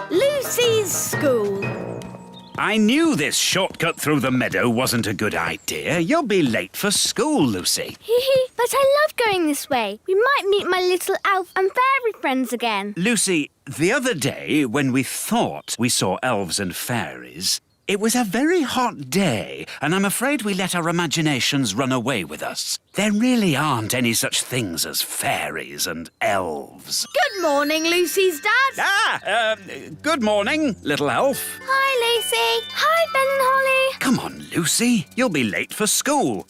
Lucy's school. I knew this shortcut through the meadow wasn't a good idea. You'll be late for school, Lucy. But I love going this way. We might meet my little elf and fairy friends again. Lucy, the other day when we thought we saw elves and fairies, it was a very hot day, and I'm afraid we let our imaginations run away with us. There really aren't any such things as fairies and elves. Good morning, Lucy's dad. Good morning, little elf. Hi, Lucy. Hi, Ben and Holly. Come on, Lucy. You'll be late for school.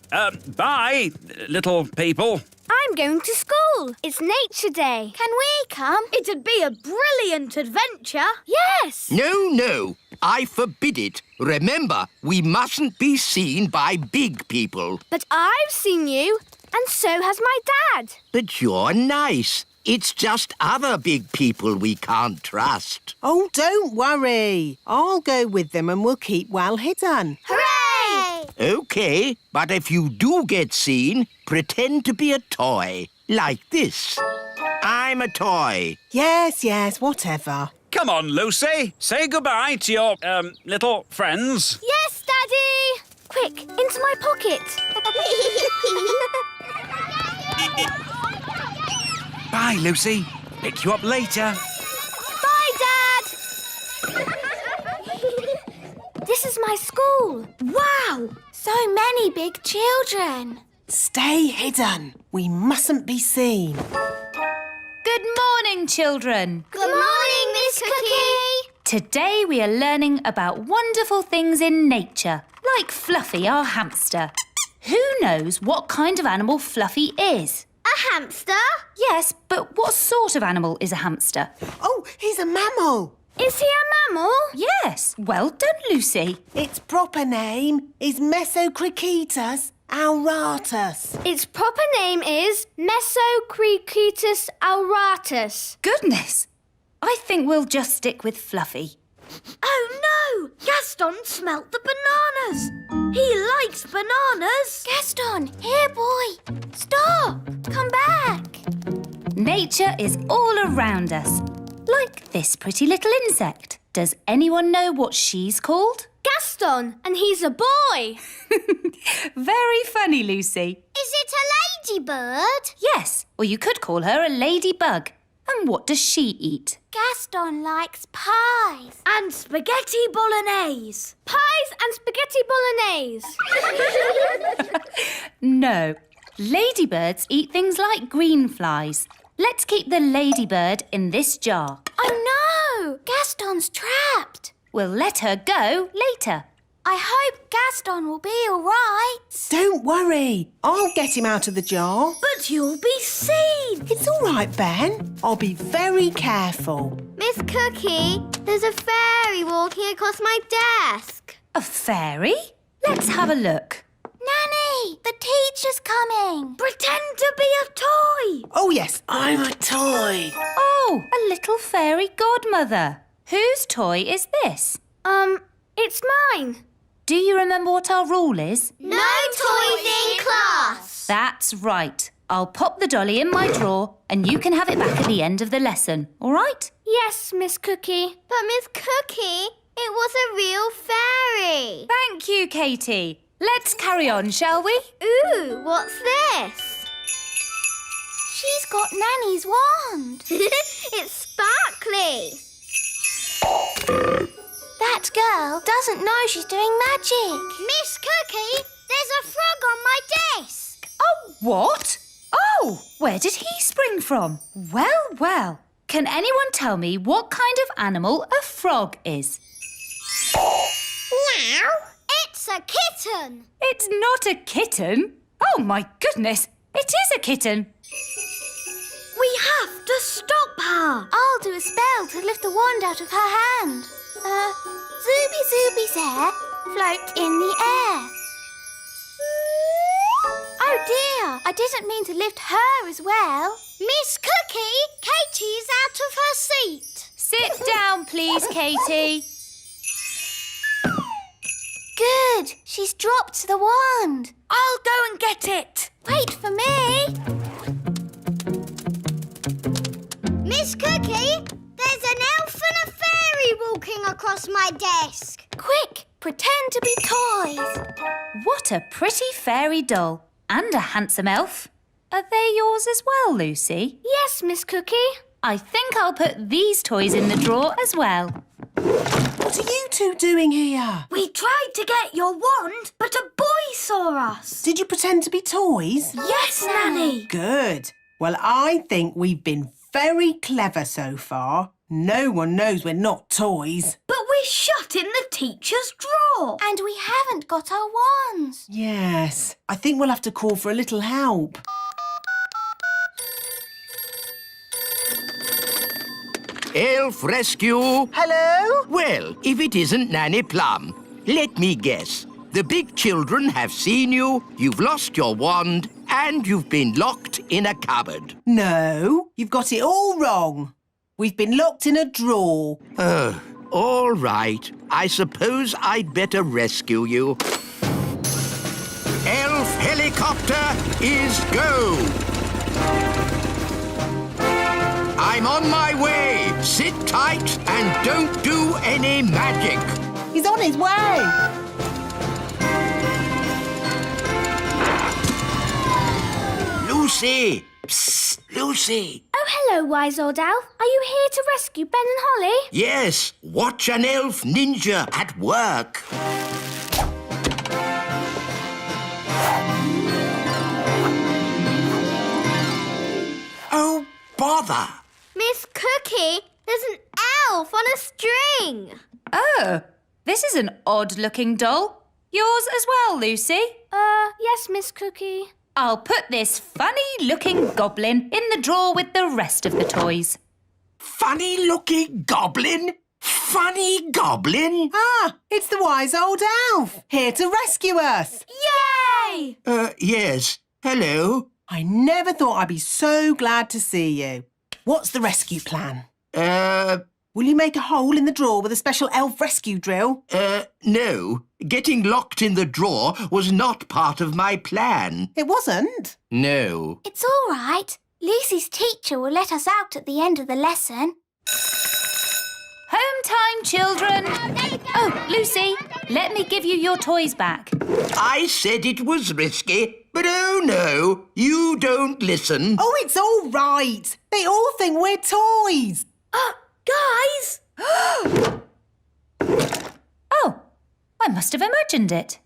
Bye, little people. I'm going to school. It's Nature Day. Can we come? It'd be a brilliant adventure. Yes. No. I forbid it. Remember, we mustn't be seen by big people. But I've seen you, and so has my dad. But you're nice. It's just other big people we can't trust. Oh, don't worry. I'll go with them and we'll keep well hidden. Hooray! OK, but if you do get seen, pretend to be a toy. Like this. I'm a toy. Yes, whatever. Come on, Lucy. Say goodbye to your, little friends. Yes, Daddy. Quick, into my pocket. Bye, Lucy. Pick you up later. Bye, Dad. This is my school. Wow, so many big children. Stay hidden. We mustn't be seen. Good morning, children. Good morning, Miss Cookie. Today we are learning about wonderful things in nature, like Fluffy, our hamster. Who knows what kind of animal Fluffy is? A hamster? Yes, but what sort of animal is a hamster? Oh, he's a mammal. Is he a mammal? Yes, well done, Lucy. Its proper name is Mesocricetus auratus. Its proper name is Mesocricetus auratus. Goodness, I think we'll just stick with Fluffy. Oh, no! Gaston smelt the bananas. He likes bananas. Gaston, here, boy. Stop. Come back. Nature is all around us, like this pretty little insect. Does anyone know what she's called? Gaston, and he's a boy. Very funny, Lucy. Is it a ladybird? Yes, or you could call her a ladybug. And what does she eat? Gaston likes pies. And spaghetti bolognese. Pies and spaghetti bolognese. No, ladybirds eat things like green flies. Let's keep the ladybird in this jar. Oh no, Gaston's trapped. We'll let her go later. I hope Gaston will be all right. Don't worry. I'll get him out of the jar. But you'll be seen. It's all right, Ben. I'll be very careful. Miss Cookie, there's a fairy walking across my desk. A fairy? Let's have a look. Nanny, the teacher's coming. Pretend to be a toy. Oh, yes, I'm a toy. Oh, a little fairy godmother. Whose toy is this? It's mine. Do you remember what our rule is? No toys in class. That's right. I'll pop the dolly in my drawer and you can have it back at the end of the lesson, all right? Yes, Miss Cookie. But Miss Cookie, it was a real fairy. Thank you, Katie. Let's carry on, shall we? Ooh, what's this? She's got Nanny's wand. It's sparkly. That girl doesn't know she's doing magic. Miss Cookie, there's a frog on my desk. Oh, what? Oh, where did he spring from? Well. Can anyone tell me what kind of animal a frog is? Meow. It's a kitten. It's not a kitten. Oh, my goodness. It is a kitten. We have to stop her. I'll do a spell to lift the wand out of her hand. Zooby Zooby's hair float in the air. Oh dear, I didn't mean to lift her as well. Miss Cookie, Katie's out of her seat. Sit down, please, Katie. Good, she's dropped the wand. I'll go and get it. Wait for me. Miss Cookie, there's an elf and a fairy walking across my desk. Quick, pretend to be toys. What a pretty fairy doll. And a handsome elf. Are they yours as well, Lucy? Yes, Miss Cookie. I think I'll put these toys in the drawer as well. What are you two doing here? We tried to get your wand, but a boy saw us. Did you pretend to be toys? Yes, Nanny. Good. Well, I think we've been very clever so far. No one knows we're not toys. But we're shut in the teacher's drawer. And we haven't got our wands. Yes. I think we'll have to call for a little help. Elf rescue. Hello? Well, if it isn't Nanny Plum, let me guess. The big children have seen you, you've lost your wand, and you've been locked in a cupboard. No, you've got it all wrong. We've been locked in a drawer. Oh, all right. I suppose I'd better rescue you. Elf helicopter is go! I'm on my way. Sit tight and don't do any magic. He's on his way. Lucy! Psst, Lucy! Oh, hello, wise old elf. Are you here to rescue Ben and Holly? Yes, watch an elf ninja at work. Oh, bother! Miss Cookie, there's an elf on a string. Oh, this is an odd-looking doll. Yours as well, Lucy? Yes, Miss Cookie. I'll put this funny-looking goblin in the drawer with the rest of the toys. Funny-looking goblin? Funny goblin? Ah, it's the wise old elf, here to rescue us. Yay! Yes. Hello? I never thought I'd be so glad to see you. What's the rescue plan? Will you make a hole in the drawer with a special elf rescue drill? No. Getting locked in the drawer was not part of my plan. It wasn't. No. It's all right. Lucy's teacher will let us out at the end of the lesson. Home time, children. Oh, Lucy, let me give you your toys back. I said it was risky, but oh no, you don't listen. Oh, it's all right. They all think we're toys. Guys! Oh, I must have imagined it.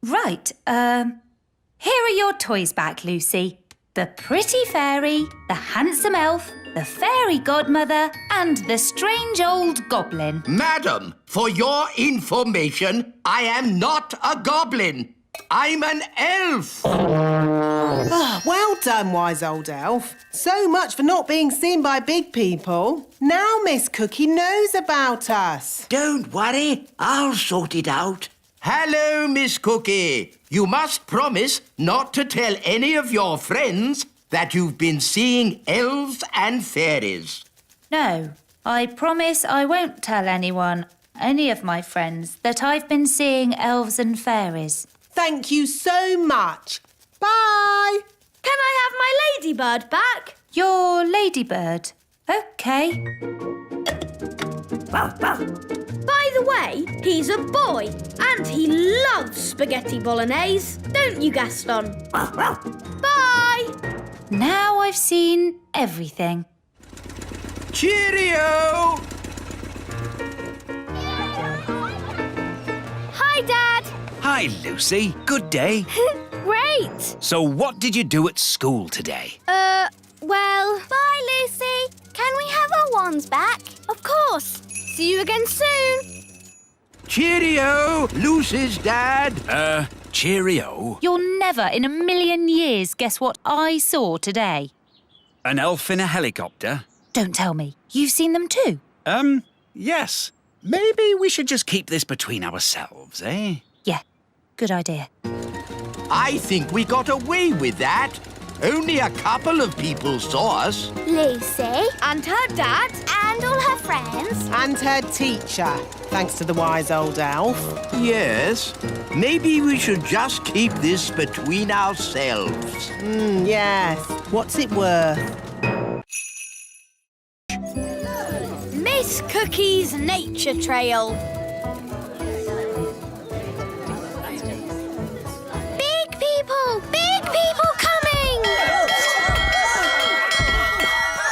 Right, here are your toys back, Lucy. The pretty fairy, the handsome elf, the fairy godmother, and the strange old goblin. Madam, for your information, I am not a goblin. I'm an elf. Well done, wise old elf. So much for not being seen by big people. Now Miss Cookie knows about us. Don't worry, I'll sort it out. Hello, Miss Cookie. You must promise not to tell any of your friends that you've been seeing elves and fairies. No, I promise I won't tell anyone, any of my friends, that I've been seeing elves and fairies. Thank you so much. Bye. Can I have my ladybird back? Your ladybird. OK. By the way, he's a boy and he loves spaghetti bolognese. Don't you, Gaston? Bye! Now I've seen everything. Cheerio! Hi, Dad. Hi, Lucy. Good day. Great. So what did you do at school today? Well... Bye, Lucy. Can we have our wands back? Of course. See you again soon. Cheerio, Lucy's dad. Cheerio. You'll never in a million years guess what I saw today. An elf in a helicopter? Don't tell me. You've seen them too? Yes. Maybe we should just keep this between ourselves, eh? Yeah, good idea. I think we got away with that. Only a couple of people saw us. Lucy. And her dad. And all her friends. And her teacher, thanks to the wise old elf. Yes. Maybe we should just keep this between ourselves. Yes. What's it worth? Miss Miss Cookie's Nature Trail. Big people coming!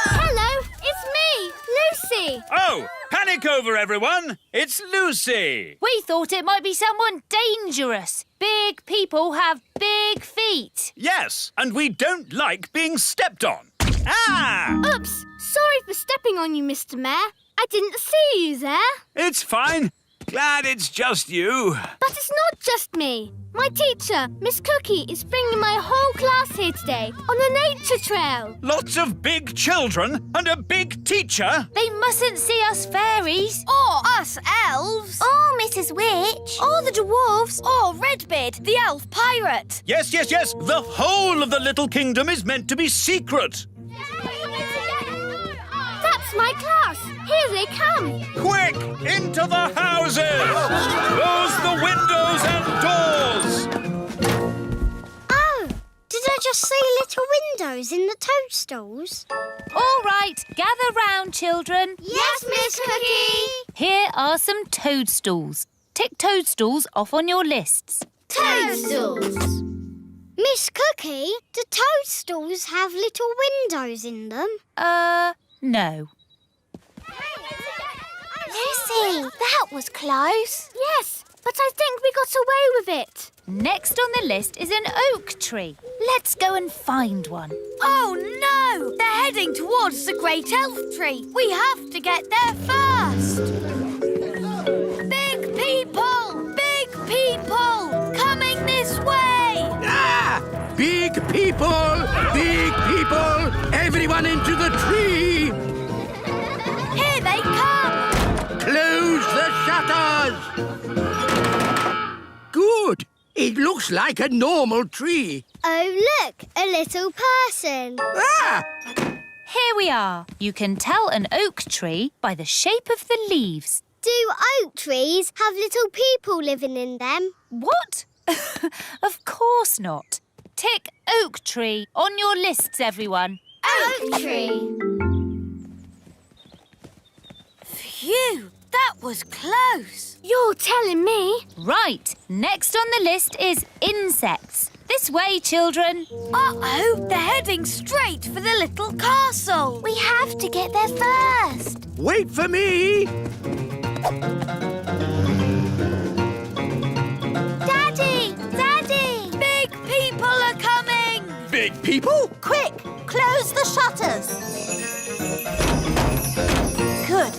Hello, it's me, Lucy. Oh, panic over, everyone. It's Lucy. We thought it might be someone dangerous. Big people have big feet. Yes, and we don't like being stepped on. Ah! Oops, sorry for stepping on you, Mr. Mayor. I didn't see you there. It's fine. Glad it's just you. But it's not just me. My teacher, Miss Cookie, is bringing my whole class here today on the nature trail. Lots of big children and a big teacher. They mustn't see us fairies. Or us elves. Or Mrs. Witch. Or the dwarves. Or Redbeard, the elf pirate. Yes. The whole of the little kingdom is meant to be secret. That's my class. Here they come. Quick, into the houses! Close the windows and doors! Oh, did I just see little windows in the toadstools? All right, gather round, children. Yes, Miss Cookie. Here are some toadstools. Tick toadstools off on your lists. Toadstools. Miss Cookie, do toadstools have little windows in them? No. Lucy, that was close. Yes, but I think we got away with it. Next on the list is an oak tree. Let's go and find one. Oh no! They're heading towards the great elf tree. We have to get there first. Big people, coming this way. Ah! Big people! Everyone into the tree! Here they come. Close the shutters! Good. It looks like a normal tree. Oh, look, a little person. Ah! Here we are. You can tell an oak tree by the shape of the leaves. Do oak trees have little people living in them? What? Of course not. Tick oak tree on your lists, everyone. Oak tree. Phew, that was close. You're telling me? Right, next on the list is insects. This way, children. Uh-oh, they're heading straight for the little castle. We have to get there first. Wait for me! Daddy! Big people are coming. Big people? Quick, close the shutters. Good.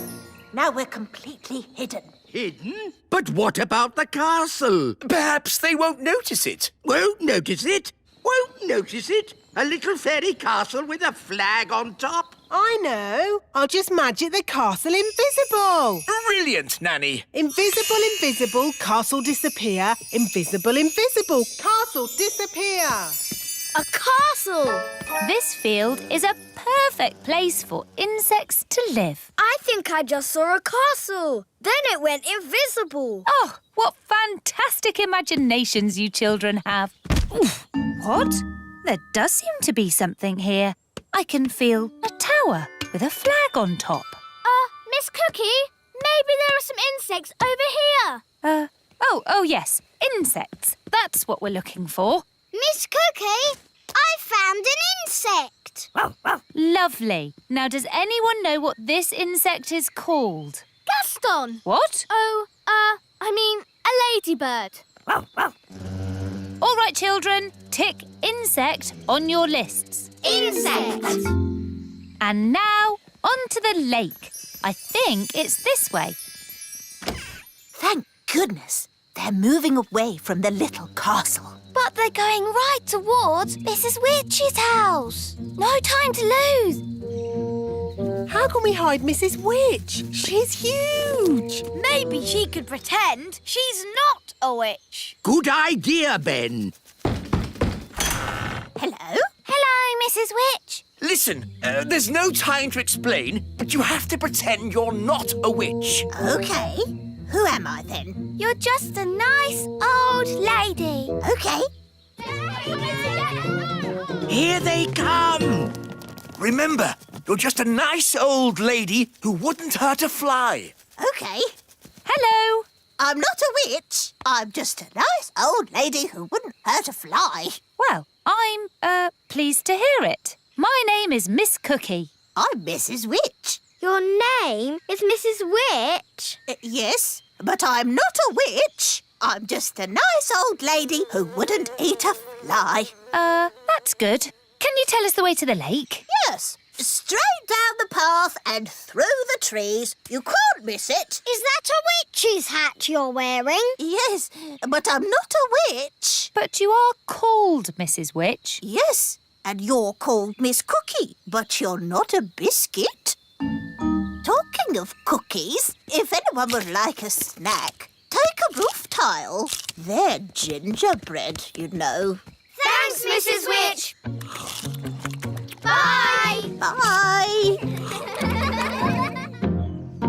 Now we're completely hidden. Hidden? But what about the castle? Perhaps they won't notice it. Won't notice it? A little fairy castle with a flag on top? I know. I'll just magic the castle invisible. Brilliant, Nanny. Invisible, castle disappear. Invisible, castle disappear. A castle. This field is a perfect place for insects to live. I think I just saw a castle. Then it went invisible. Oh, what fantastic imaginations you children have. Oof. What? There does seem to be something here. I can feel a tower with a flag on top. Miss Cookie, maybe there are some insects over here. Oh yes, insects. That's what we're looking for. Miss Cookie, I found an insect. Lovely. Now, does anyone know what this insect is called? Gaston. What? Oh, I mean a ladybird. All right, children, tick insect on your lists. Insect. And now, onto the lake. I think it's this way. Thank goodness. They're moving away from the little castle. But they're going right towards Mrs. Witch's house. No time to lose. How can we hide Mrs. Witch? She's huge. Maybe she could pretend she's not a witch. Good idea, Ben. Hello? Hello, Mrs. Witch. Listen, there's no time to explain, but you have to pretend you're not a witch. OK. Who am I then? You're just a nice old lady. OK. Here they come. Remember, You're just a nice old lady who wouldn't hurt a fly. OK. Hello. I'm not a witch. I'm just a nice old lady who wouldn't hurt a fly. Well, I'm, pleased to hear it. My name is Miss Cookie. I'm Mrs. Witch. Your name is Mrs. Witch. Yes, but I'm not a witch. I'm just a nice old lady who wouldn't eat a fly. That's good. Can you tell us the way to the lake? Yes, straight down the path and through the trees. You can't miss it. Is that a witch's hat you're wearing? Yes, but I'm not a witch. But you are called Mrs. Witch. Yes, and you're called Miss Cookie, but you're not a biscuit. Talking of cookies, if anyone would like a snack, take a roof tile. They're gingerbread, you know. Thanks, Mrs. Witch. Bye. Bye.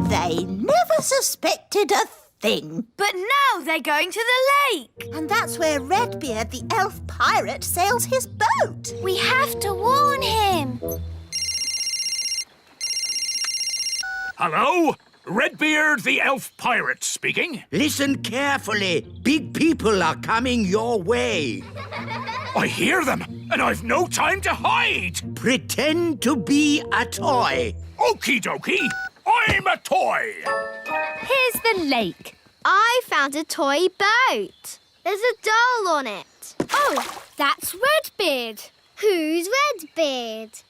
They never suspected a thing. But now they're going to the lake. And that's where Redbeard the elf pirate sails his boat. We have to warn him. Hello? Redbeard the elf pirate speaking. Listen carefully. Big people are coming your way. I hear them, and I've no time to hide. Pretend to be a toy. Okie dokie, I'm a toy. Here's the lake. I found a toy boat. There's a doll on it. Oh, that's Redbeard. Who's Redbeard?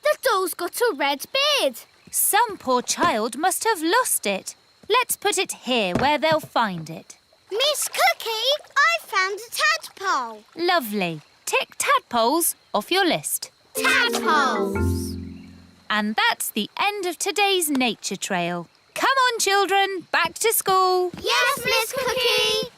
The doll's got a red beard. Some poor child must have lost it. Let's put it here where they'll find it. Miss Cookie, I found a tadpole. Lovely. Tick tadpoles off your list. Tadpoles. And that's the end of today's nature trail. Come on, children, back to school. Yes, Miss Cookie.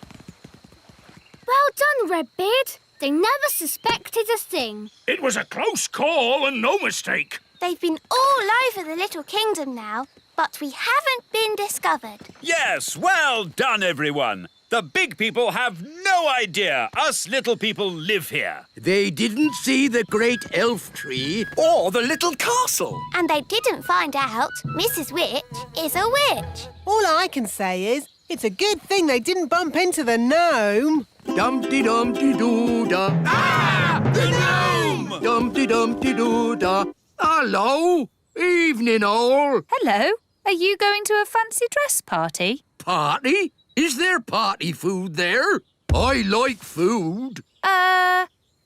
Well done, Redbeard. They never suspected a thing. It was a close call and no mistake. They've been all over the little kingdom now, but we haven't been discovered. Yes, well done, everyone. The big people have no idea us little people live here. They didn't see the great elf tree. Or the little castle. And they didn't find out Mrs. Witch is a witch. All I can say is it's a good thing they didn't bump into the gnome. Dumpty-dumpty-doo-da. Ah! The gnome! Dumpty-dumpty-doo-da. Hello. Evening, all. Hello. Are you going to a fancy dress party? Party? Is there party food there? I like food.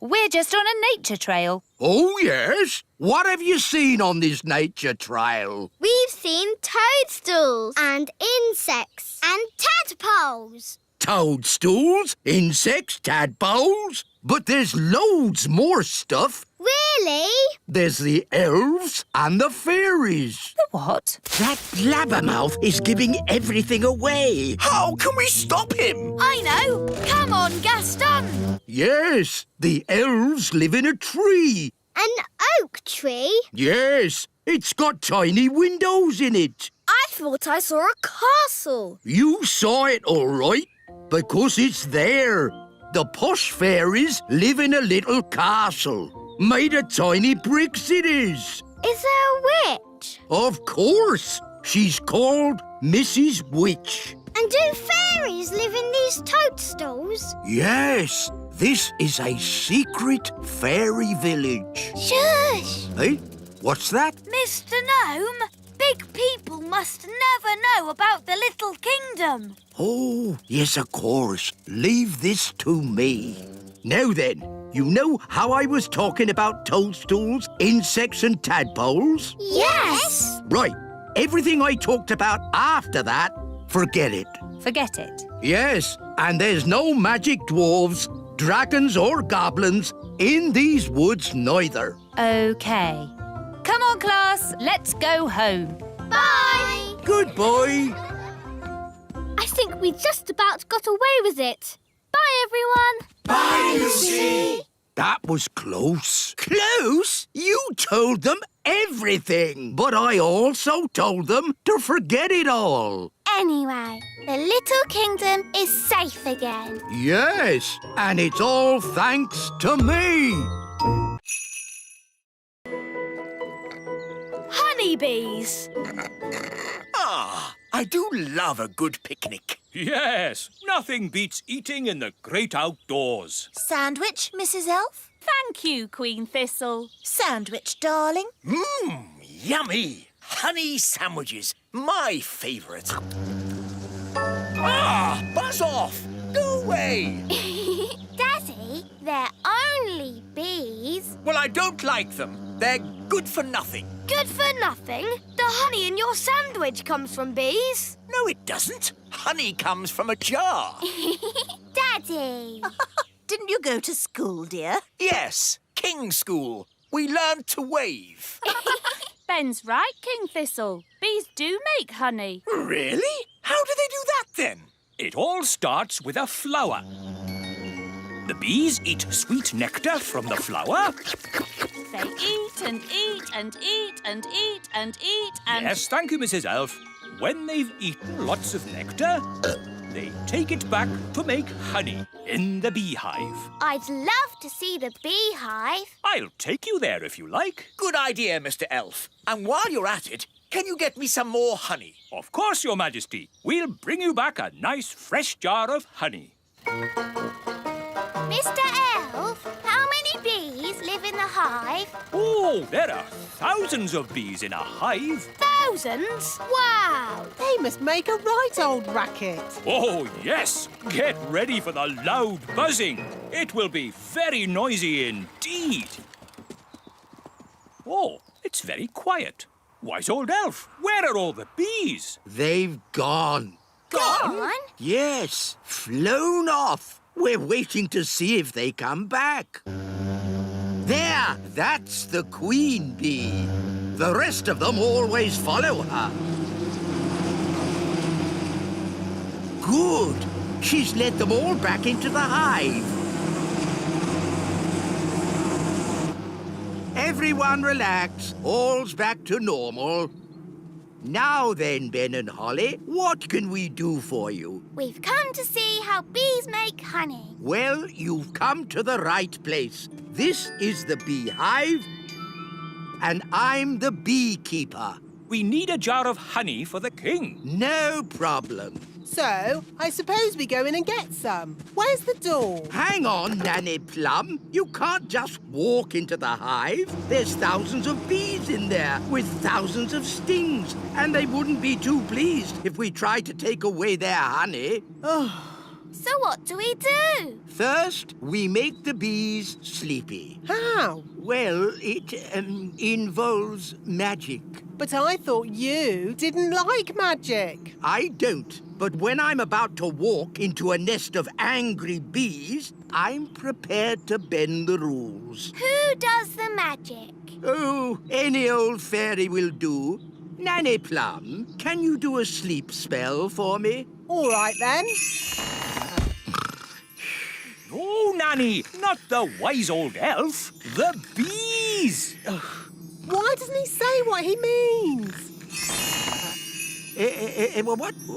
We're just on a nature trail. Oh, yes? What have you seen on this nature trail? We've seen toadstools and insects and tadpoles. Toadstools, insects, tadpoles. But there's loads more stuff. Really? There's the elves and the fairies. The what? That blabbermouth is giving everything away. How can we stop him? I know. Come on, Gaston. Yes, the elves live in a tree. An oak tree? Yes, it's got tiny windows in it. I thought I saw a castle. You saw it all right, because it's there. The posh fairies live in a little castle. Made of tiny bricks it is. Is there a witch? Of course. She's called Mrs. Witch. And do fairies live in these toadstools? Yes, this is a secret fairy village. Shush! Hey, what's that? Mr. Gnome, big people must never know about the little kingdom. Oh, yes, of course. Leave this to me. Now then, you know how I was talking about toadstools, insects and tadpoles? Yes! Right. Everything I talked about after that, forget it. Forget it. Yes, and there's no magic dwarves, dragons or goblins in these woods neither. OK. Come on, class. Let's go home. Bye! Goodbye. I think we just about got away with it. Bye, everyone. Bye, Lucy. That was close. Close? You told them everything. But I also told them to forget it all. Anyway, the little kingdom is safe again. Yes, and it's all thanks to me. honeybees. Ah, I do love a good picnic. Yes, nothing beats eating in the great outdoors. Sandwich, Mrs. Elf? Thank you, Queen Thistle. Sandwich, darling. Yummy. Honey sandwiches, my favourite. Ah, buzz off. Go away. Daddy, they're only bees. Well, I don't like them. They're good for nothing. Good for nothing. The honey in your sandwich comes from bees. No, it doesn't. Honey comes from a jar. Daddy. Didn't you go to school, dear? Yes, King's School. We learned to wave. Ben's right, King Thistle. Bees do make honey. Really? How do they do that then? It all starts with a flower. The bees eat sweet nectar from the flower. They eat and eat and eat and eat and eat and... Yes, thank you, Mrs. Elf. When they've eaten lots of nectar, they take it back to make honey in the beehive. I'd love to see the beehive. I'll take you there if you like. Good idea, Mr. Elf. And while you're at it, can you get me some more honey? Of course, Your Majesty. We'll bring you back a nice fresh jar of honey. Mr. Elf, how many bees live in the hive? Oh, there are thousands of bees in a hive. Thousands? Wow. They must make a right old racket. Oh, yes. Get ready for the loud buzzing. It will be very noisy indeed. Oh, it's very quiet. Wise old elf, where are all the bees? They've gone. Gone? Yes, flown off. We're waiting to see if they come back. There, that's the queen bee. The rest of them always follow her. Good. She's led them all back into the hive. Everyone relax. All's back to normal. Now then, Ben and Holly, what can we do for you? We've come to see how bees make honey. Well, you've come to the right place. This is the beehive, and I'm the beekeeper. We need a jar of honey for the king. No problem. So, I suppose we go in and get some. Where's the door? Hang on, Nanny Plum. You can't just walk into the hive. There's thousands of bees in there with thousands of stings, and they wouldn't be too pleased if we tried to take away their honey. So what do we do? First, we make the bees sleepy. How? Well, it involves magic. But I thought you didn't like magic. I don't. But when I'm about to walk into a nest of angry bees, I'm prepared to bend the rules. Who does the magic? Oh, any old fairy will do. Nanny Plum, can you do a sleep spell for me? All right, then. No, Nanny, not the wise old elf. The bees. Why doesn't he say what he means?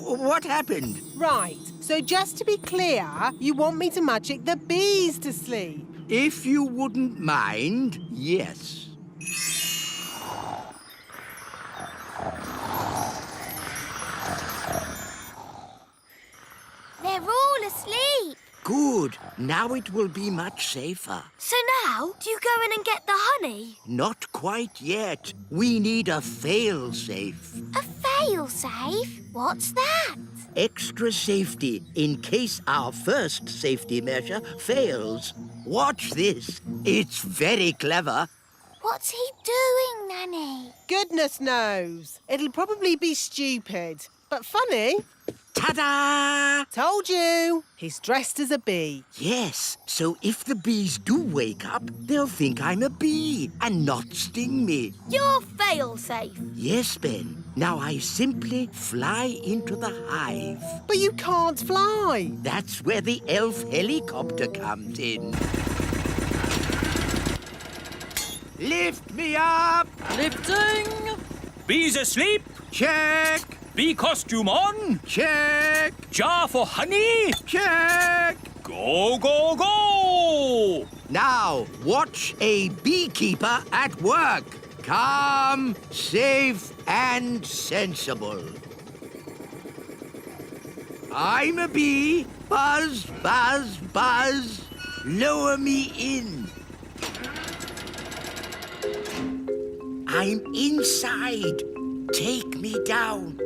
What happened? Right, so just to be clear, you want me to magic the bees to sleep? If you wouldn't mind, yes. They're all asleep. Good. Now it will be much safer. So now, do you go in and get the honey? Not quite yet. We need a fail-safe. A fail-safe? What's that? Extra safety in case our first safety measure fails. Watch this. It's very clever. What's he doing, Nanny? Goodness knows. It'll probably be stupid, but funny. Ta-da! Told you. He's dressed as a bee. Yes, so if the bees do wake up, they'll think I'm a bee and not sting me. You're fail-safe. Yes, Ben. Now I simply fly into the hive. But you can't fly. That's where the elf helicopter comes in. Lift me up! Lifting. Bees asleep. Check! Bee costume on. Check! Jar for honey. Check! Go, go, go. Now, watch a beekeeper at work. Calm, safe, and sensible. I'm a bee. Buzz, buzz, buzz. Lower me in. I'm inside. Take me down.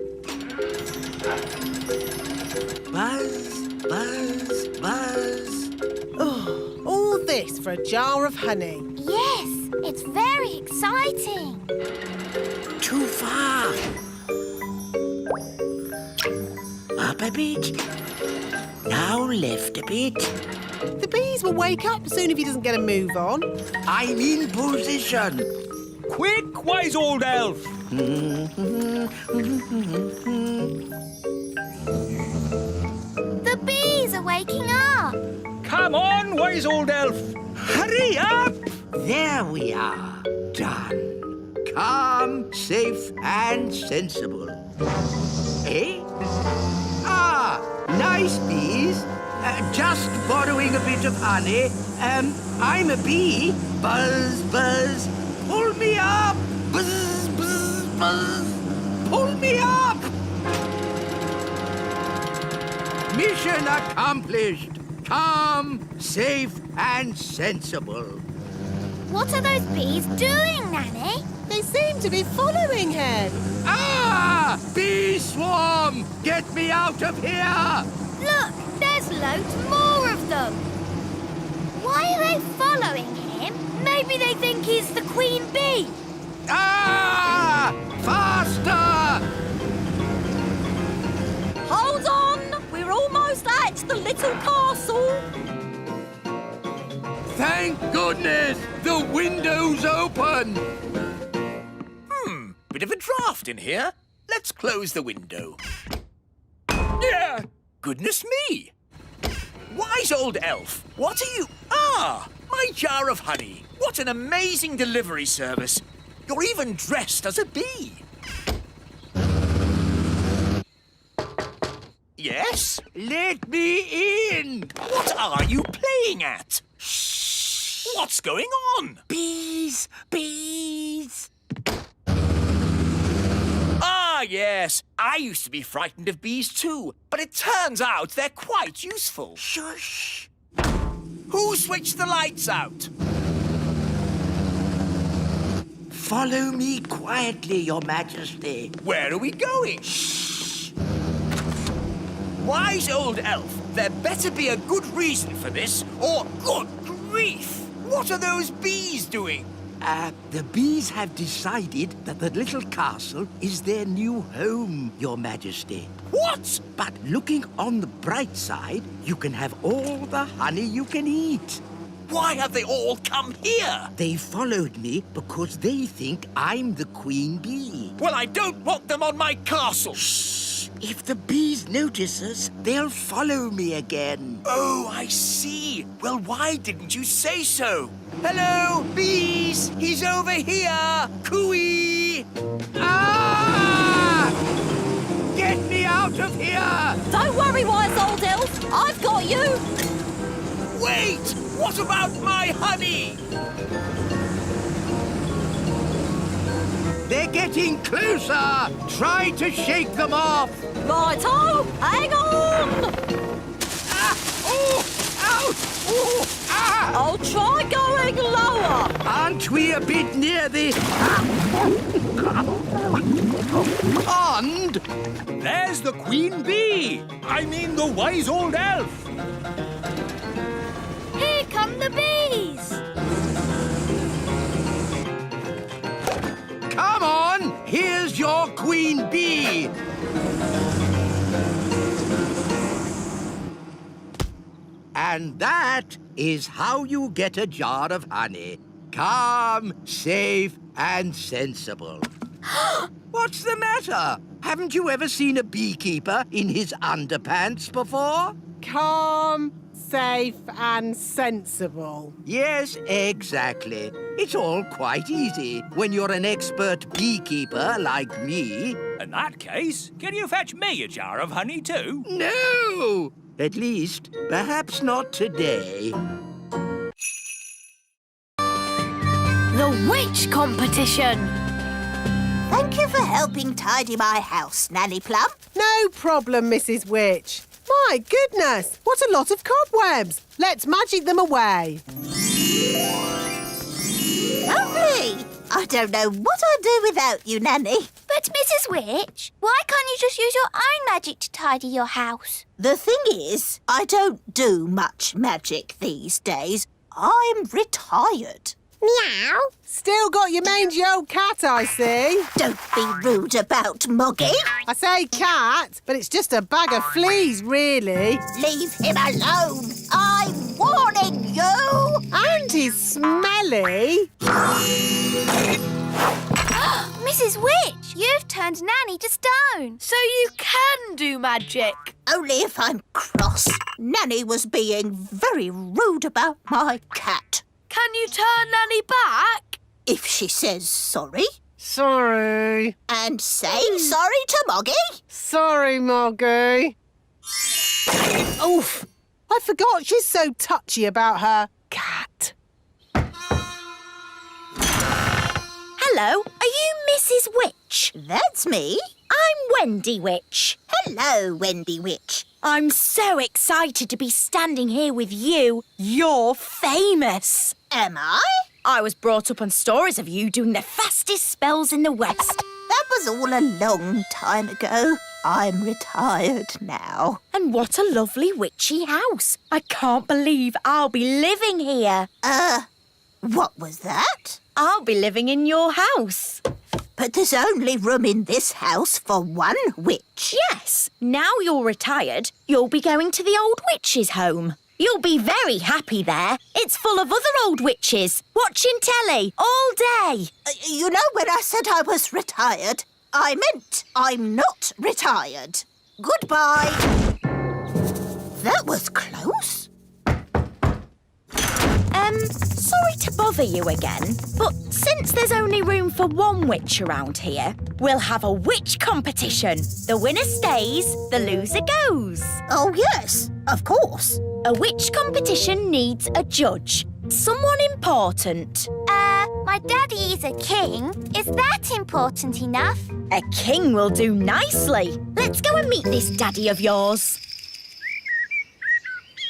Buzz, buzz, buzz. Oh, all this for a jar of honey. Yes, it's very exciting. Too far. Up a bit. Now left a bit. The bees will wake up soon if he doesn't get a move on. I'm in position. Quick, wise old elf! The bees are waking up. Come on, wise old elf! Hurry up! There we are. Done. Calm, safe, and sensible. Eh? Ah, nice bees. Just borrowing a bit of honey. I'm a bee. Buzz, buzz. Pull me up. Buzz, buzz, buzz. Pull me up. Mission accomplished. Calm, safe, and sensible. What are those bees doing, Nanny? They seem to be following him. Ah! Bee swarm! Get me out of here! Look, there's loads more of them. Why are they following him? Maybe they think he's the queen bee. Ah! Faster! Hold on! We're almost at the little castle. Thank goodness! The window's open! Bit of a draft in here. Let's close the window. Yeah! Goodness me! Wise old elf, what are you... Ah! My jar of honey. What an amazing delivery service. You're even dressed as a bee. Yes? Let me in! What are you playing at? Shh! What's going on? Bees! Bees! Ah, yes. I used to be frightened of bees too, but it turns out they're quite useful. Shush! Who switched the lights out? Follow me quietly, Your Majesty. Where are we going? Shh! Wise old elf, there better be a good reason for this, or good grief! What are those bees doing? The bees have decided that the little castle is their new home, Your Majesty. What? But looking on the bright side, you can have all the honey you can eat. Why have they all come here? They followed me because they think I'm the queen bee. Well, I don't want them on my castle. Shh! If the bees notice us, they'll follow me again. Oh, I see. Well, why didn't you say so? Hello, bees! He's over here! Cooey! Ah! Get me out of here! Don't worry, wise old elf. I've got you. Wait! What about my honey? They're getting closer! Try to shake them off! Righto, hang on. Ah! Oh! Ouch! Oh! Ah! I'll try going lower. Aren't we a bit near the... pond? There's the queen bee! I mean the wise old elf! Here come the bees. Come on! Here's your queen bee! And that is how you get a jar of honey. Calm, safe, and sensible. What's the matter? Haven't you ever seen a beekeeper in his underpants before? Calm, safe, and sensible. Yes, exactly. It's all quite easy when you're an expert beekeeper like me. In that case, can you fetch me a jar of honey too? No! At least, perhaps not today. The the witch competition. Thank you for helping tidy my house, Nanny Plum. No problem, Mrs. Witch. My goodness, what a lot of cobwebs. Let's magic them away. Lovely. I don't know what I'd do without you, Nanny. But, Mrs. Witch, why can't you just use your own magic to tidy your house? The thing is, I don't do much magic these days. I'm retired. Meow. Still got your mangy old cat, I see. Don't be rude about Moggy. I say cat, but it's just a bag of fleas, really. Leave him alone. I'm warning you. And he's smelly. Mrs. Witch, you've turned Nanny to stone. So you can do magic. Only if I'm cross. Nanny was being very rude about my cat. Can you turn Nanny back? If she says sorry, Sorry. and say sorry to Moggy. Sorry, Moggy. Oof. I forgot she's so touchy about her cat. Hello, are you Mrs. Witch? That's me. I'm Wendy Witch. Hello, Wendy Witch. I'm so excited to be standing here with you. You're famous. Am I? I was brought up on stories of you doing the fastest spells in the West. That was all a long time ago. I'm retired now. And what a lovely witchy house. I can't believe I'll be living here. What was that? I'll be living in your house. But there's only room in this house for one witch. Yes, now you're retired, you'll be going to the old witch's home. You'll be very happy there. It's full of other old witches, watching telly all day. You know, when I said I was retired, I meant I'm not retired. Goodbye. That was close. Sorry to bother you again, but since there's only room for one witch around here, we'll have a witch competition. The winner stays, the loser goes. Oh, yes, of course. A witch competition needs a judge, someone important. My daddy is a king. Is that important enough? A king will do nicely. Let's go and meet this daddy of yours.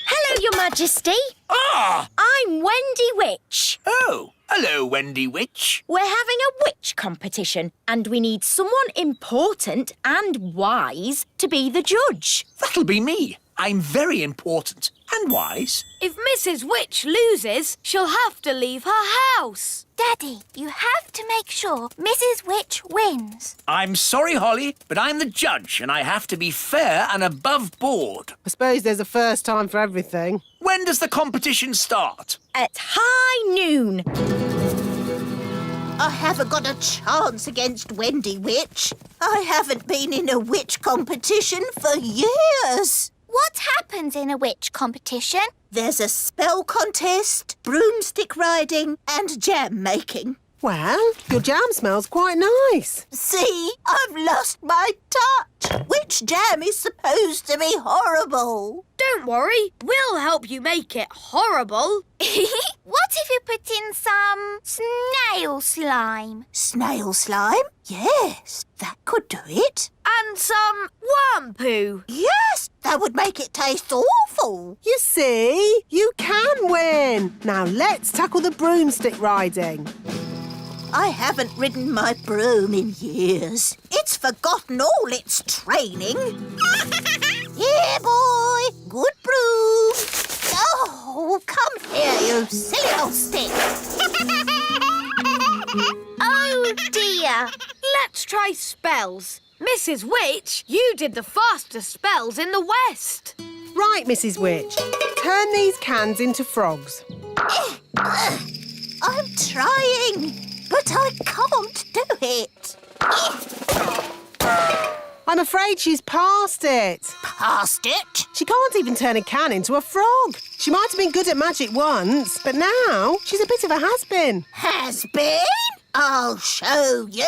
Hello, Your Majesty. Ah! I'm Wendy Witch. Oh, hello, Wendy Witch. We're having a witch competition and we need someone important and wise to be the judge. That'll be me. I'm very important and wise. If Mrs. Witch loses, she'll have to leave her house. Daddy, you have to make sure Mrs. Witch wins. I'm sorry, Holly, but I'm the judge and I have to be fair and above board. I suppose there's a first time for everything. When does the competition start? At high noon. I haven't got a chance against Wendy Witch. I haven't been in a witch competition for years. What happens in a witch competition? There's a spell contest, broomstick riding, and jam making. Well, your jam smells quite nice. See, I've lost my touch. Witch jam is supposed to be horrible. Don't worry, we'll help you make it horrible. What if you put in some snail slime? Snail slime? Yes, that could do it. And some worm poo. Yes, that would make it taste awful. You see, you can win. Now let's tackle the broomstick riding. I haven't ridden my broom in years. It's forgotten all its training. Here, boy. Good broom. Oh, come here, you silly old stick. Oh, dear. Let's try spells. Mrs. Witch, you did the fastest spells in the West. Right, Mrs. Witch. Turn these cans into frogs. I'm trying, but I can't do it. I'm afraid she's past it. Past it? She can't even turn a can into a frog. She might have been good at magic once, but now she's a bit of a has-been. Has been? I'll show you.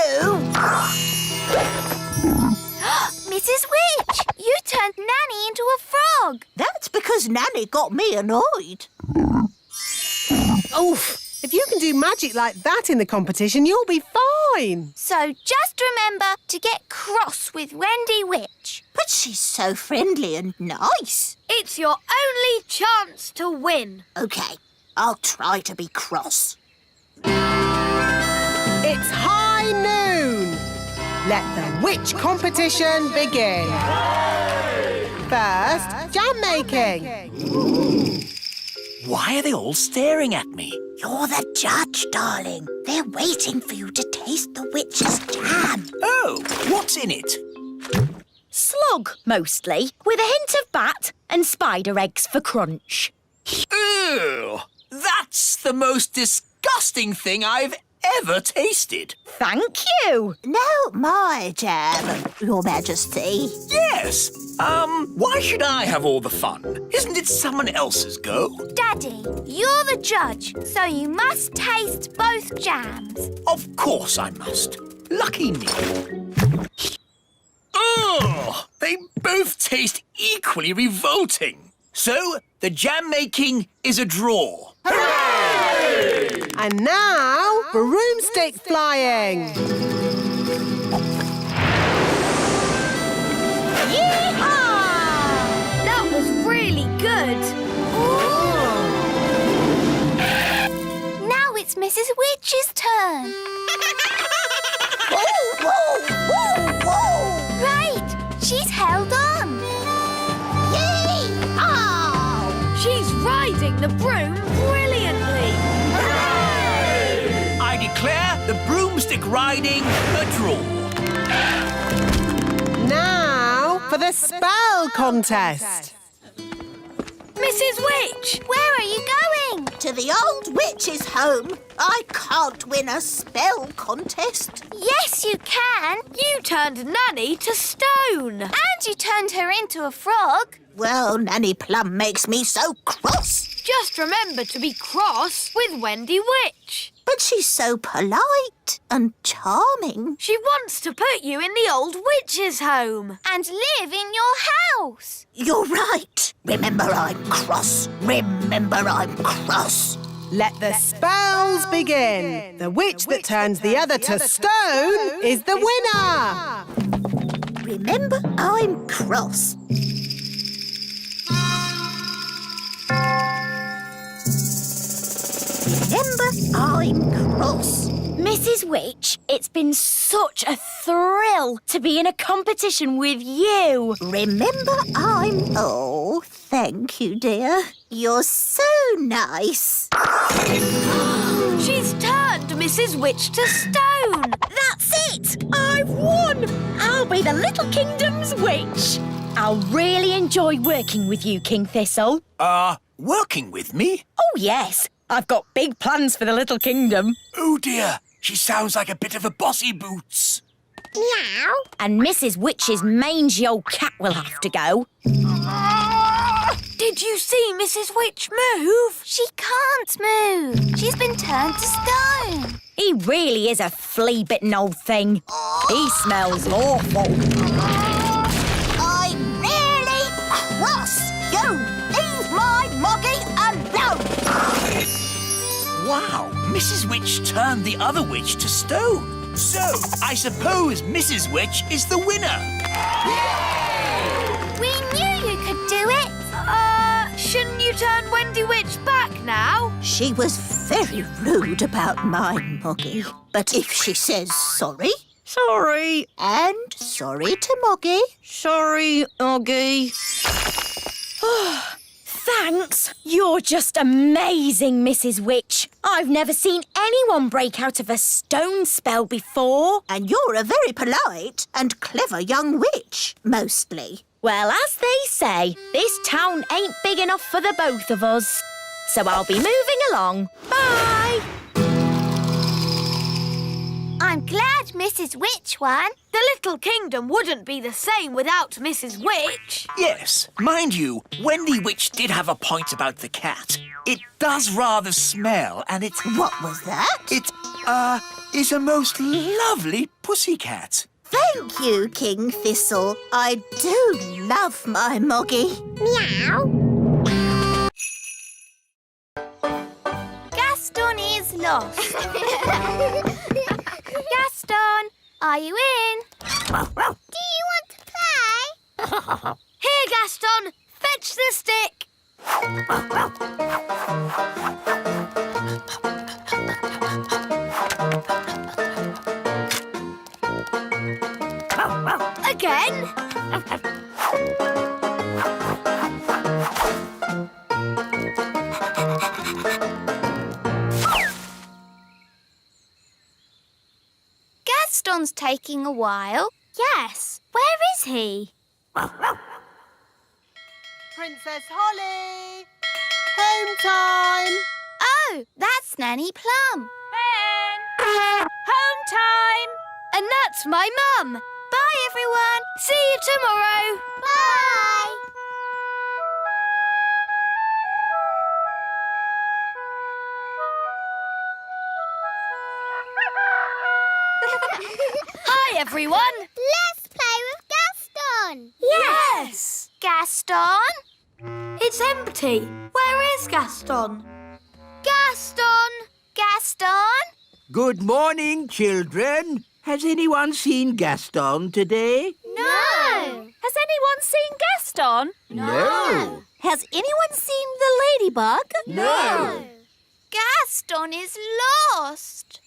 Mrs. Witch, you turned Nanny into a frog. That's because Nanny got me annoyed. Oof! If you can do magic like that in the competition, you'll be fine. So just remember to get cross with Wendy Witch. But she's so friendly and nice. It's your only chance to win. OK, I'll try to be cross. It's high noon. Let the witch competition begin. First, jam making. Why are they all staring at me? You're the judge, darling. They're waiting for you to taste the witch's jam. Oh, what's in it? Slug, mostly, with a hint of bat and spider eggs for crunch. Ew! That's the most disgusting thing I've ever tasted. Thank you. No, my jam, Your Majesty. Yes. Why should I have all the fun? Isn't it someone else's go? Daddy, you're the judge, so you must taste both jams. Of course I must. Lucky me. Ugh! They both taste equally revolting. So, the jam making is a draw. And now, broomstick flying. That was really good. Now it's Mrs. Witch's turn. Whoa, whoa, whoa, whoa! Right, she's held on. Yee-haw! She's riding the broom brilliantly. I declare the broomstick riding a draw. Now for the spell contest. Mrs. Witch! Where are you going? To the old witch's home. I can't win a spell contest. Yes, you can. You turned Nanny to stone. And you turned her into a frog. Well, Nanny Plum makes me so cross. Just remember to be cross with Wendy Witch. But she's so polite and charming. She wants to put you in the old witch's home. And live in your house. You're right. Remember I'm cross. Remember I'm cross. Let the spells begin. The witch that turns the other to stone is the winner. Remember I'm cross. Remember I'm cross. Mrs. Witch, it's been such a thrill to be in a competition with you. Remember I'm... Oh, thank you, dear. You're so nice. She's turned Mrs. Witch to stone. That's it! I've won! I'll be the Little Kingdom's witch. I'll really enjoy working with you, King Thistle. Working with me? Oh, yes. I've got big plans for the Little Kingdom. Oh dear, she sounds like a bit of a bossy boots. Meow. And Mrs. Witch's mangy old cat will have to go. Did you see Mrs. Witch move? She can't move. She's been turned to stone. He really is a flea-bitten old thing. He smells awful. I'm really cross. You leave my moggy alone. Wow, Mrs. Witch turned the other witch to stone. So, I suppose Mrs. Witch is the winner. We knew you could do it. Shouldn't you turn Wendy Witch back now? She was very rude about my moggy. But if she says sorry... Sorry. And sorry to Moggy. Sorry, Oggy. Thanks. You're just amazing, Mrs. Witch. I've never seen anyone break out of a stone spell before. And you're a very polite and clever young witch, mostly. Well, as they say, this town ain't big enough for the both of us. So I'll be moving along. Bye! I'm glad Mrs. Witch won. The Little Kingdom wouldn't be the same without Mrs. Witch. Yes, mind you, Wendy Witch did have a point about the cat. It does rather smell, and it's... What was that? It, is a most lovely pussycat. Thank you, King Thistle. I do love my Moggy. Meow. Gaston is lost. Gaston, are you in? Do you want to play? Here, Gaston, fetch the stick. Again. Gaston's taking a while. Yes, where is he? Princess Holly! Home time! Oh, that's Nanny Plum. Ben! Home time! And that's my mum. Bye, everyone. See you tomorrow. Bye. Hi, everyone. Let's play with Gaston. Yes. Gaston? It's empty. Where is Gaston? Gaston? Gaston? Good morning, children. Has anyone seen Gaston today? No. Has anyone seen Gaston? No. Has anyone seen the ladybug? No. Gaston is lost.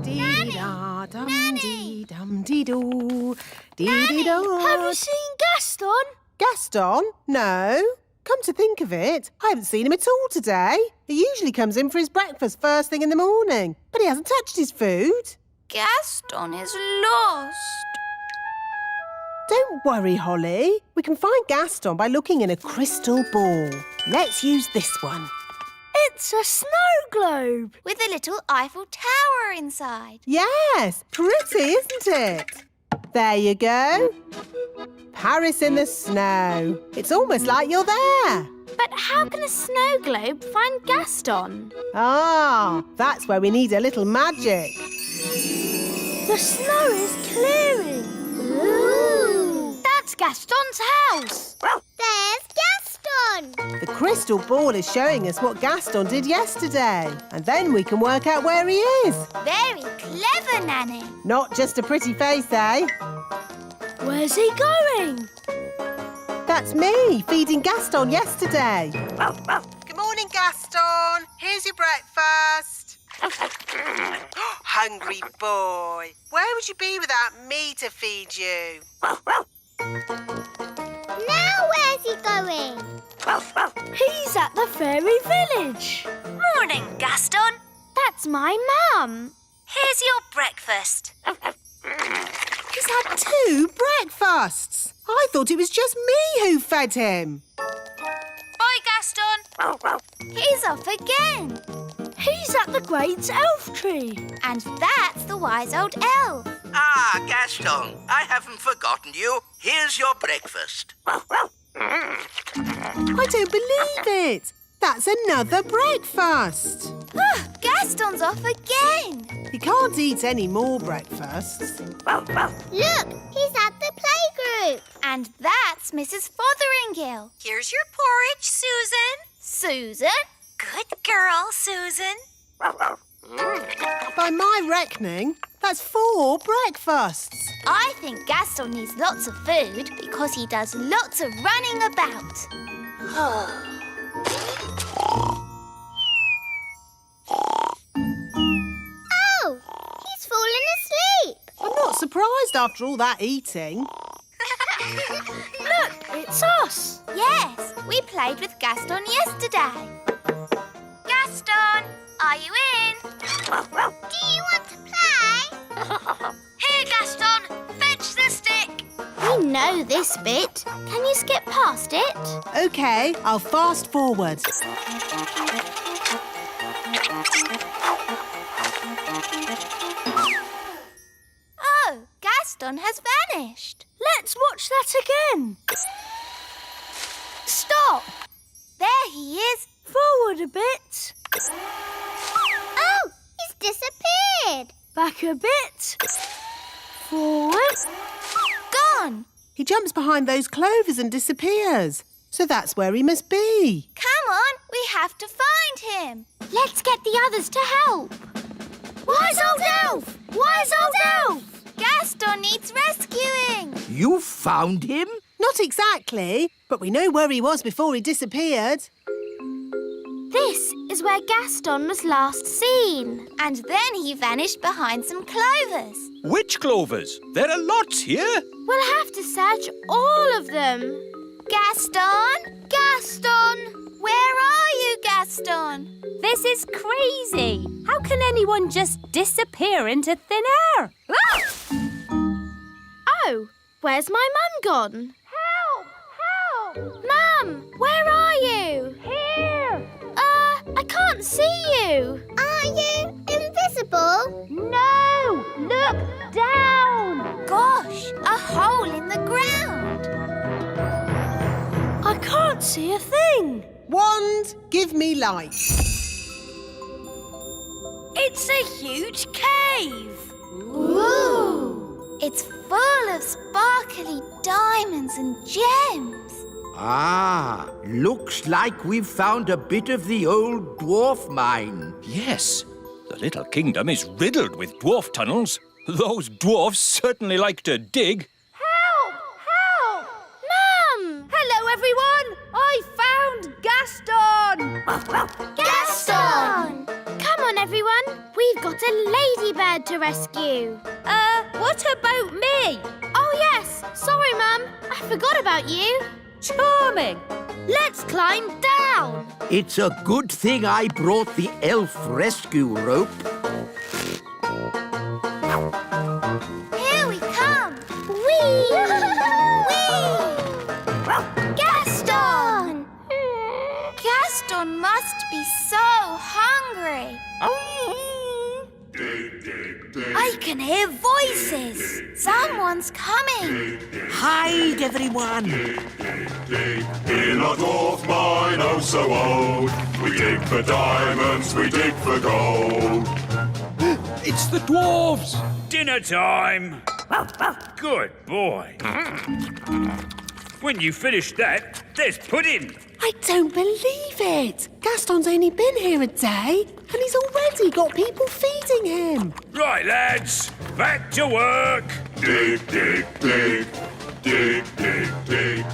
Dee-da-dum-dee-dum-dee-doo. Dee-dee-da. Have you seen Gaston? Gaston? No. Come to think of it, I haven't seen him at all today. He usually comes in for his breakfast first thing in the morning, but he hasn't touched his food. Gaston is lost. Don't worry, Holly. We can find Gaston by looking in a crystal ball. Let's use this one. It's a snow globe. With a little Eiffel Tower inside. Yes, pretty, isn't it? There you go. Paris in the snow. It's almost like you're there. But how can a snow globe find Gaston? Ah, that's where we need a little magic. The snow is clearing. Ooh. That's Gaston's house. There's Gaston. The crystal ball is showing us what Gaston did yesterday. And then we can work out where he is. Very clever, Nanny. Not just a pretty face, eh? Where's he going? That's me, feeding Gaston yesterday. Good morning, Gaston. Here's your breakfast. Hungry boy. Where would you be without me to feed you? Now where's he going? He's at the fairy village. Morning, Gaston. That's my mum. Here's your breakfast. He's had 2 breakfasts. I thought it was just me who fed him. Bye, Gaston. He's off again. He's at the great elf tree. And that's the wise old elf. Ah, Gaston, I haven't forgotten you. Here's your breakfast. I don't believe it. That's another breakfast. Gaston's off again. He can't eat any more breakfasts. Look, he's at the playgroup. And that's Mrs. Fotheringill. Here's your porridge, Susan. Susan? Good girl, Susan. By my reckoning, that's 4 breakfasts. I think Gaston needs lots of food because he does lots of running about. Oh, he's fallen asleep. I'm not surprised after all that eating. Look, it's us. Yes, we played with Gaston yesterday. Gaston, are you in? Do you want to play? Here, Gaston, fetch the stick. We know this bit. Can you skip past it? OK, I'll fast forward. Oh, Gaston has vanished. Let's watch that again. Stop. There he is. Forward a bit. Oh, he's disappeared. Back a bit. Forward. Gone. He jumps behind those clovers and disappears. So that's where he must be. Come on, we have to find him. Let's get the others to help. Wise old elf! Wise old elf! Gaston needs rescuing. You found him? Not exactly, but we know where he was before he disappeared. This is where Gaston was last seen. And then he vanished behind some clovers. Which clovers? There are lots here. We'll have to search all of them. Gaston! Gaston! Where are you, Gaston? This is crazy. How can anyone just disappear into thin air? Ah! Oh, where's my mum gone? Help! Help! Mum, where are you? Here! I can't see you. Are you invisible? No! Look down! Gosh, a hole in the ground. I can't see a thing. Wand, give me light. It's a huge cave. Ooh! It's full of sparkly diamonds and gems. Ah, looks like we've found a bit of the old dwarf mine. Yes, the little kingdom is riddled with dwarf tunnels. Those dwarfs certainly like to dig. Help! Help! Mum! Hello, everyone. I found Gaston. Gaston! Come on, everyone. We've got a ladybird to rescue. What about me? Oh, yes. Sorry, Mum. I forgot about you. Charming. Let's climb down. It's a good thing I brought the elf rescue rope. Here we come. Whee! Whee! Gaston! Gaston must be so hungry. I can hear voices. Someone's coming. Hide, everyone. In a dwarf mine oh so old, we dig for diamonds, we dig for gold. It's the dwarves. Dinner time! Good boy. When you finish that, there's pudding. I don't believe it. Gaston's only been here a day and he's already got people feeding him. Right, lads, back to work. Dig, dig, dig, dig, dig, dig.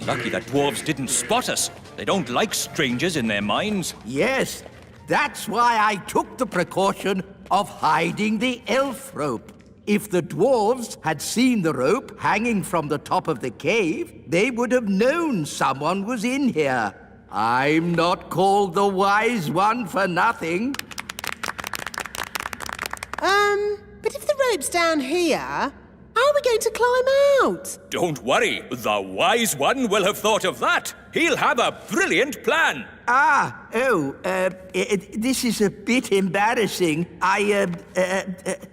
Lucky that dwarves didn't spot us. They don't like strangers in their mines. Yes, that's why I took the precaution of hiding the elf rope. If the dwarves had seen the rope hanging from the top of the cave, they would have known someone was in here. I'm not called the Wise One for nothing. But if the rope's down here, how are we going to climb out? Don't worry, the wise one will have thought of that. He'll have a brilliant plan. This is a bit embarrassing.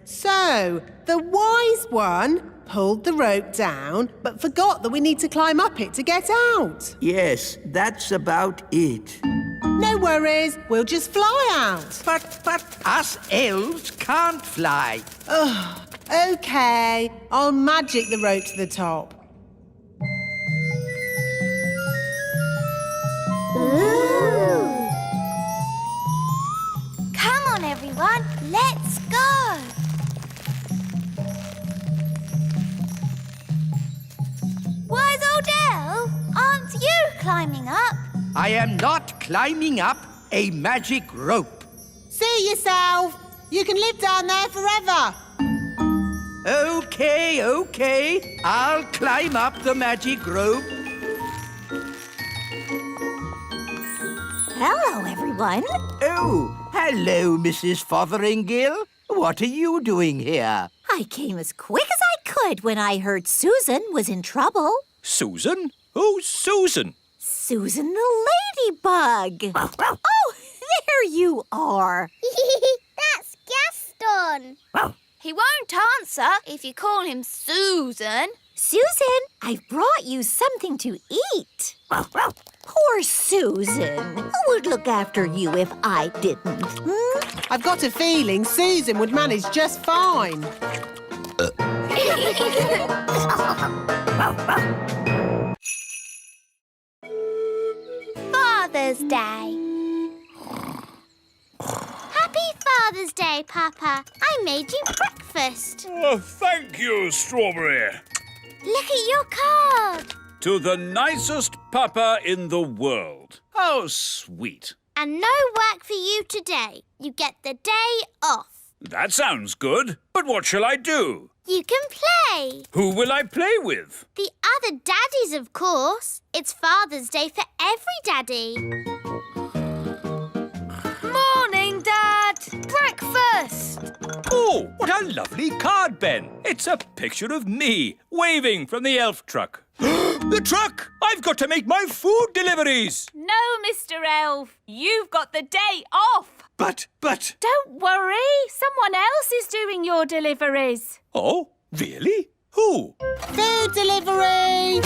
So, the wise one pulled the rope down, but forgot that we need to climb up it to get out. Yes, that's about it. No worries, we'll just fly out. But us elves can't fly. OK, I'll magic the rope to the top. Ooh! Come on, everyone. Let's go. Wise old elf, aren't you climbing up? I am not climbing up a magic rope. See yourself. You can live down there forever. Okay. I'll climb up the magic rope. Hello, everyone. Oh, hello, Mrs. Fotheringill. What are you doing here? I came as quick as I could when I heard Susan was in trouble. Susan? Who's Susan? Susan the ladybug. Oh, there you are. That's Gaston. He won't answer if you call him Susan. Susan, I've brought you something to eat. Poor Susan. Who would look after you if I didn't? I've got a feeling Susan would manage just fine. Father's Day. Happy Father's Day, Papa. I made you breakfast. Oh, thank you, Strawberry. Look at your card. To the nicest papa in the world. How sweet. And no work for you today. You get the day off. That sounds good. But what shall I do? You can play. Who will I play with? The other daddies, of course. It's Father's Day for every daddy. Morning, Dad. Breakfast. Oh, what a lovely card, Ben. It's a picture of me waving from the elf truck. The truck! I've got to make my food deliveries. No, Mr. Elf. You've got the day off. But... Don't worry. Someone else is doing your deliveries. Oh, really? Who? Food delivery!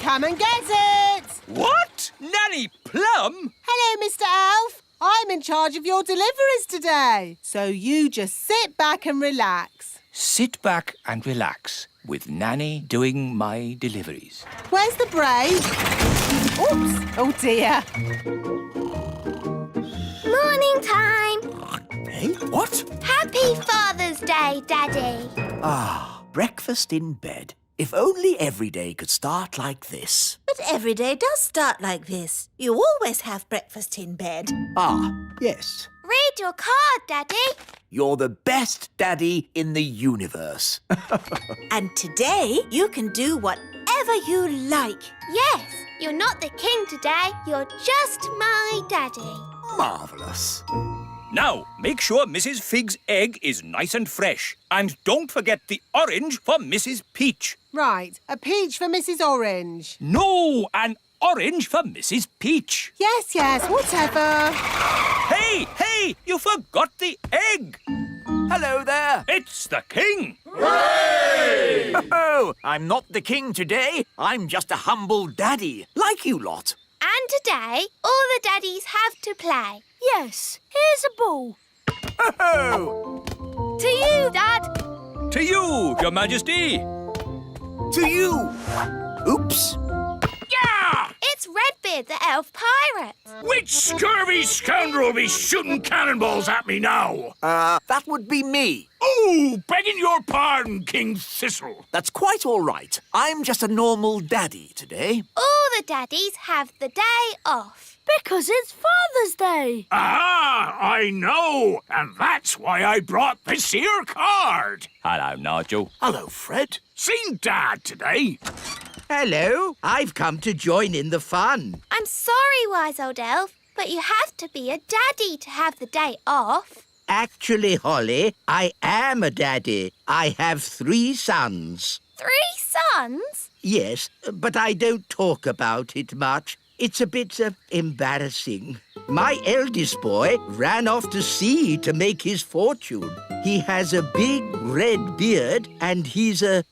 Come and get it! What? Nanny Plum? Hello, Mr. Elf. I'm in charge of your deliveries today. So you just sit back and relax. Sit back and relax with Nanny doing my deliveries. Where's the break? Oops! Oh, dear. Morning time. Hey, what? Happy Father's Day, Daddy. Ah, breakfast in bed. If only every day could start like this. But every day does start like this. You always have breakfast in bed. Ah, yes. Read your card, Daddy. You're the best daddy in the universe. And today you can do whatever you like. Yes, you're not the king today. You're just my daddy. Marvellous. Now, make sure Mrs. Fig's egg is nice and fresh. And don't forget the orange for Mrs. Peach. Right, a peach for Mrs. Orange. No, an orange for Mrs. Peach. Yes, whatever. Hey, you forgot the egg. Hello there. It's the king. Hooray! Oh, I'm not the king today. I'm just a humble daddy, like you lot. And today, all the daddies have to play. Yes, here's a ball. Oh! To you, Dad. To you, Your Majesty. To you. Oops. Yeah! It's Redbeard, the elf pirate. Which scurvy scoundrel will be shooting cannonballs at me now? That would be me. Oh, begging your pardon, King Thistle. That's quite all right. I'm just a normal daddy today. All the daddies have the day off. Because it's Father's Day. Ah, I know. And that's why I brought this here card. Hello, Nigel. Hello, Fred. Seen Dad today? Hello, I've come to join in the fun. I'm sorry, wise old elf, but you have to be a daddy to have the day off. Actually, Holly, I am a daddy. I have 3 sons. 3 sons? Yes, but I don't talk about it much. It's a bit embarrassing. My eldest boy ran off to sea to make his fortune. He has a big red beard and he's a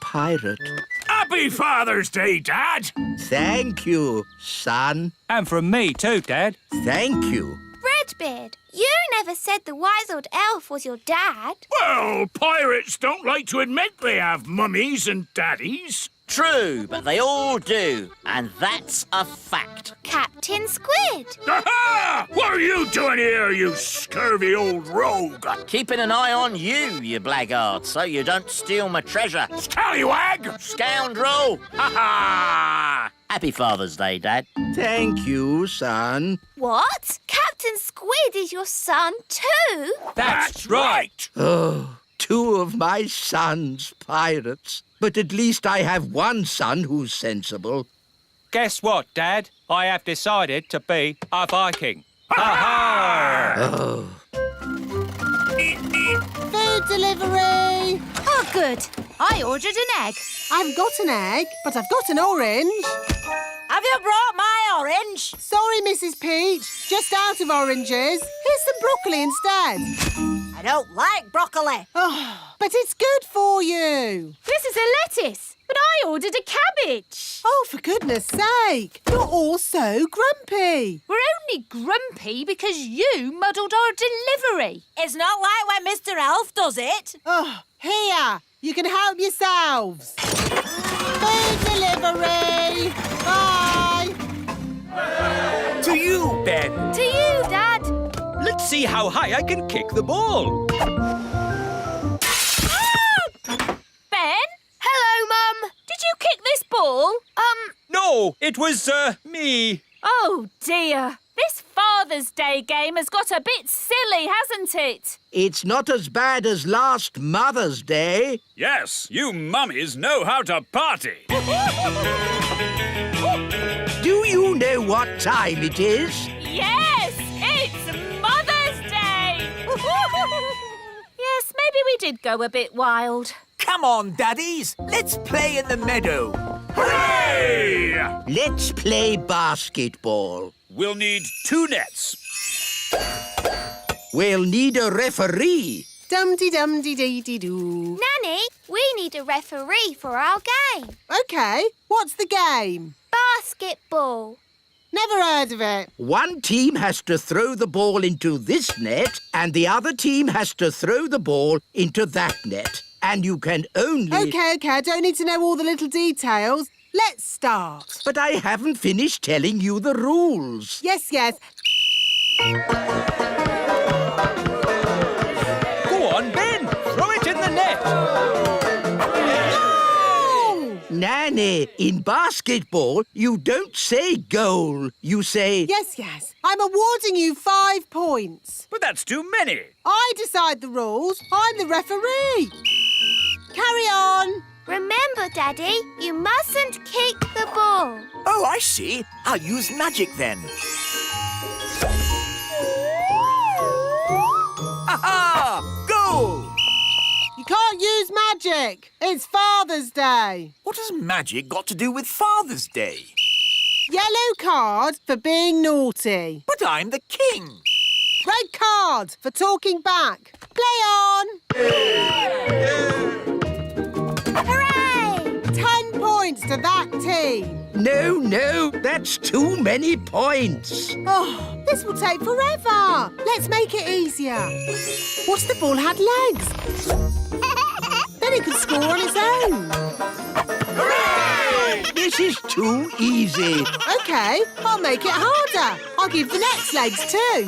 pirate. Happy Father's Day, Dad. Thank you, son. And from me too, Dad. Thank you. Redbeard, you never said the wise old elf was your dad. Well, pirates don't like to admit they have mummies and daddies. True, but they all do, and that's a fact. Captain Squid. Aha! What are you doing here, you scurvy old rogue? Keeping an eye on you, you blackguard, so you don't steal my treasure. Scallywag! Scoundrel! Ha ha! Happy Father's Day, Dad. Thank you, son. What? Captain Squid is your son too? That's right. Oh, 2 of my sons pirates. But at least I have one son who's sensible. Guess what, Dad? I have decided to be a Viking. Ha ha! Oh. Food delivery! Oh, good. I ordered an egg. I haven't got an egg, but I've got an orange. Have you brought my orange? Sorry, Mrs. Peach. Just out of oranges. Here's some broccoli instead. I don't like broccoli. Oh, but it's good for you. This is a lettuce, but I ordered a cabbage. Oh, for goodness sake. You're all so grumpy. We're only grumpy because you muddled our delivery. It's not like when Mr. Elf does it. Oh, here. You can help yourselves. Food delivery. Bye. To you. see how high I can kick the ball. Ben, Hello, Mum. did you kick this ball? No, it was, me. Oh, dear. This Father's Day game has got a bit silly, hasn't it? It's not as bad as last Mother's Day. Yes, you mummies know how to party. Do you know what time it is? Yes, it's Mother's Day. Yes, maybe we did go a bit wild. Come on, daddies. Let's play in the meadow. Hooray! Let's play basketball. We'll need 2 nets. We'll need a referee. Dum-de-dum-de-dee-dee-doo. Nanny, we need a referee for our game. OK, what's the game? Basketball. Never heard of it. One team has to throw the ball into this net and the other team has to throw the ball into that net. And you can only... OK, I don't need to know all the little details. Let's start. But I haven't finished telling you the rules. Yes. Go on, Ben. Throw it in the net. No! Nanny, in basketball, you don't say goal. You say... Yes. I'm awarding you 5 points. But that's too many. I decide the rules. I'm the referee. Carry on. Remember, Daddy, you mustn't kick the ball. Oh, I see. I'll use magic then. Ha-ha! Goal! You can't use magic. It's Father's Day. What has magic got to do with Father's Day? Yellow card for being naughty. But I'm the king. Red card for talking back. Play on. Hooray! 10 points to that team. No, that's too many points. Oh, this will take forever. Let's make it easier. What if the ball had legs? Then it could score on its own. Hooray! This is too easy. OK, I'll make it harder. I'll give the nets legs too.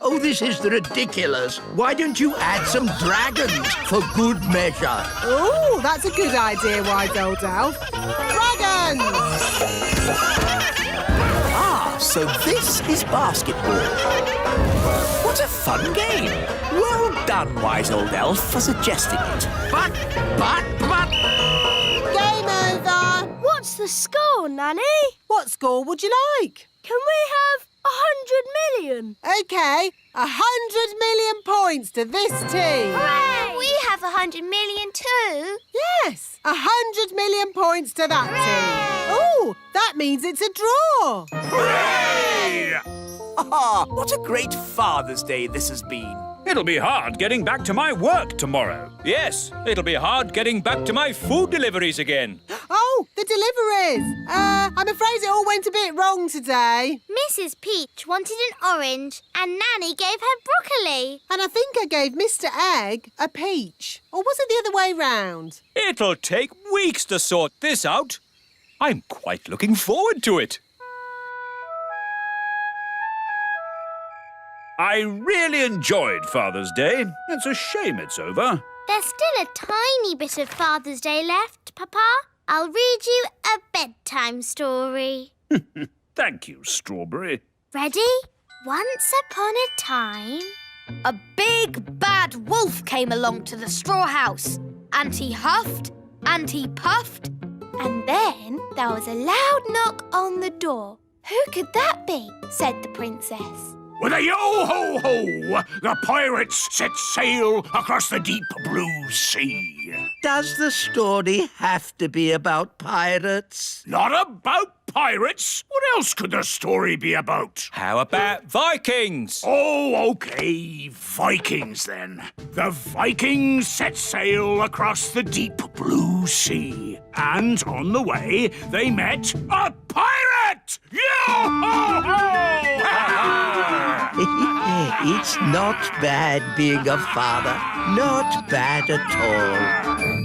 Oh, this is ridiculous. Why don't you add some dragons for good measure? Oh, that's a good idea, Wise Old Elf. Dragons! Ah, so this is basketball. What a fun game. Well done, Wise Old Elf, for suggesting it. But... Game over. What's the score, Nanny? What score would you like? Can we have 100 million? OK, 100 million points to this team. Hooray! We have 100 million too. Yes, 100 million points to that team. Oh, that means it's a draw. Hooray! Ah, what a great Father's Day this has been. It'll be hard getting back to my work tomorrow. Yes, it'll be hard getting back to my food deliveries again. Oh, the deliveries. I'm afraid it all went a bit wrong today. Mrs. Peach wanted an orange and Nanny gave her broccoli. And I think I gave Mr. Egg a peach. Or was it the other way round? It'll take weeks to sort this out. I'm quite looking forward to it. I really enjoyed Father's Day. It's a shame it's over. There's still a tiny bit of Father's Day left, Papa. I'll read you a bedtime story. Thank you, Strawberry. Ready? Once upon a time... A big bad wolf came along to the straw house, and he huffed and he puffed. And then there was a loud knock on the door. Who could that be? Said the princess. With a yo-ho-ho, the pirates set sail across the deep blue sea. Does the story have to be about pirates? Not about pirates. What else could the story be about? How about Vikings? Oh, OK, Vikings then. The Vikings set sail across the deep blue sea. And on the way, they met a pirate! Yo-ho-ho! It's not bad being a father. Not bad at all.